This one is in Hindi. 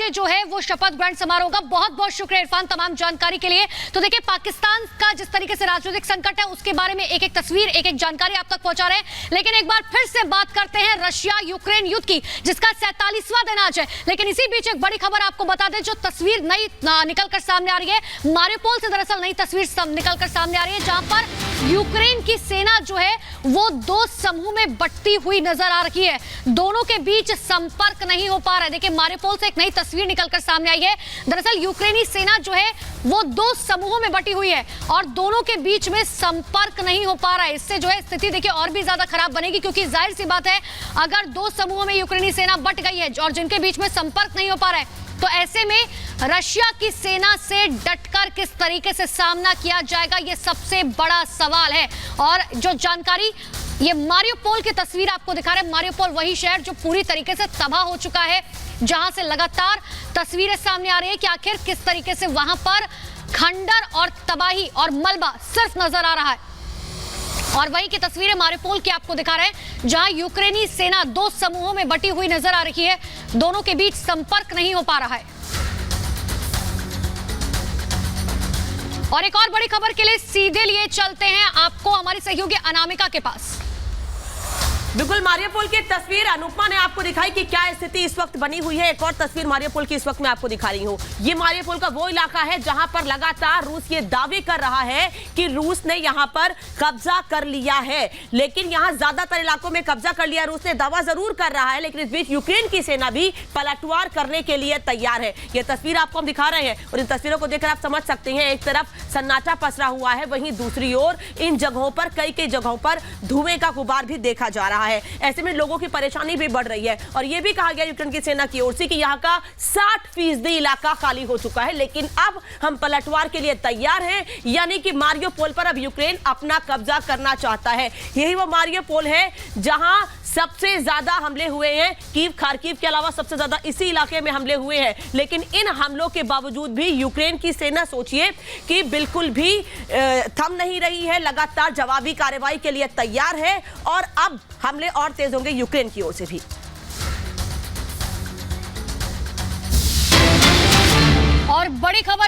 बजे जो है वो शपथ ग्रहण समारोह होगा। बहुत बहुत शुक्रिया इरफान तमाम जानकारी के लिए। तो देखिए, पाकिस्तान का जिस तरीके से राजनीतिक संकट है उसके बारे में एक एक तस्वीर, एक एक जानकारी आप तक पहुंचा रहे हैं। लेकिन एक बार फिर से बात करते हैं रशिया यूक्रेन युद्ध की, जिसका 47वां दिन आज है। लेकिन इसी बीच एक बड़ी खबर आपको बता दें, जो तस्वीर नई निकलकर सामने आ रही है, मारियोपोल से दरअसल नई तस्वीर निकलकर सामने आ रही है, जहां पर यूक्रेन की सेना जो है वो दो समूह में बंटती हुई नजर आ रही है। दोनों के बीच संपर्क नहीं हो पा रहा है। देखिए, मारियोपोल से एक नई तस्वीर निकलकर सामने आई है। दरअसल यूक्रेनी सेना जो है वो दो समूहों में बंटी हुई है और दोनों के बीच में संपर्क नहीं हो पा रहा है। इससे जो है स्थिति देखिए और भी ज्यादा खराब बनेगी, क्योंकि जाहिर सी बात है, अगर दो समूहों में यूक्रेनी सेना बंट गई है और जिनके बीच में संपर्क नहीं हो पा रहा है, तो ऐसे में रशिया की सेना से डटकर किस तरीके से सामना किया जाएगा, यह सबसे बड़ा सवाल है। और जो जानकारी ये मारियोपोल की तस्वीर आपको दिखा रहे हैं, मारियोपोल वही शहर जो पूरी तरीके से तबाह हो चुका है, जहां से लगातार तस्वीरें सामने आ रही है कि आखिर किस तरीके से वहां पर खंडर और तबाही और मलबा सिर्फ नजर आ रहा है। और वहीं की तस्वीरें मारियोपोल की आपको दिखा रहे हैं, जहां यूक्रेनी सेना दो समूहों में बटी हुई नजर आ रही है, दोनों के बीच संपर्क नहीं हो पा रहा है। और एक और बड़ी खबर के लिए सीधे लिए चलते हैं आपको हमारी सहयोगी अनामिका के पास। बिल्कुल, मारियोपोल की तस्वीर अनुपमा ने आपको दिखाई कि क्या स्थिति इस वक्त बनी हुई है। एक और तस्वीर मारियोपोल की इस वक्त मैं आपको दिखा रही हूं। ये मारियोपोल का वो इलाका है जहां पर लगातार रूस ये दावे कर रहा है कि रूस ने यहां पर कब्जा कर लिया है, लेकिन यहां ज्यादातर इलाकों में कब्जा कर लिया रूस ने दावा जरूर कर रहा है, लेकिन इस बीच यूक्रेन की सेना भी पलटवार करने के लिए तैयार है। ये तस्वीर आपको हम दिखा रहे हैं और इन तस्वीरों को देखकर आप समझ सकते हैं, एक तरफ सन्नाटा पसरा हुआ है, वहीं दूसरी ओर इन जगहों पर कई जगहों पर धुएं का गुबार भी देखा जा रहा है। ऐसे में लोगों की परेशानी भी बढ़ रही है और यह भी कहा गया यूक्रेन की सेना की ओर से कि यहां का 60% इलाका खाली हो चुका है, लेकिन अब हम पलटवार के लिए तैयार हैं। यानी कि मारियोपोल पर अब यूक्रेन अपना कब्जा करना चाहता है। यही वो मारियोपोल है जहां सबसे ज्यादा हमले हुए हैं। कीव, खार्किव के अलावा सबसे ज्यादा इसी इलाके में हमले हुए हैं, लेकिन इन हमलों के बावजूद भी यूक्रेन की सेना सोचिए कि बिल्कुल भी थम नहीं रही है, लगातार जवाबी कार्रवाई के लिए तैयार है और अब हमले और तेज होंगे यूक्रेन की ओर से भी। और बड़ी खबर